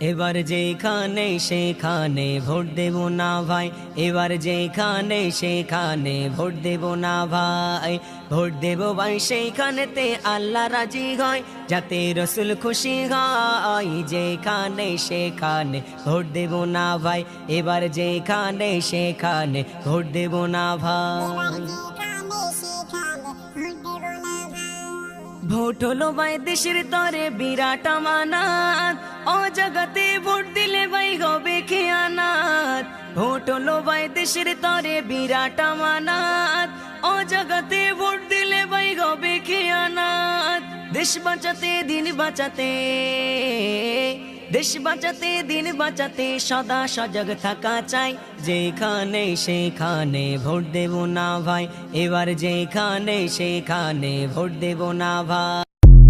এবার যেখানে সেখানে ভোট দেব না ভাই, এবার যেখানে সেখানে ভোট দেব না ভাই। ভোট দেব ভাই সেইখানেতে আল্লাহ রাজি হয়, যাতে রসুল খুশি হয়। যেখানে সেখানে ভোট দেব না ভাই, এবার যেখানে সেখানে ভোট দেব না ভাই। ভোট হলো ভাই দেশের তরে বিরাট আমানত, ও জগতে ভোট দিলে ভাই হবে খেয়ানাত। ভোট হলো ভাই দেশের তরে বিরাট আমানত, ও জগতে ভোট দিলে ভাই হবে খেয়ানাত। দেশ বাঁচাতে দিন বাঁচাতে, দেশ বাঁচাতে দিন বাঁচাতে সদা সজাগ থাকা চাই। যেখানে সেখানে ভোট দেব না ভাই, এবার যেখানে সেখানে ভোট দেব না ভাই।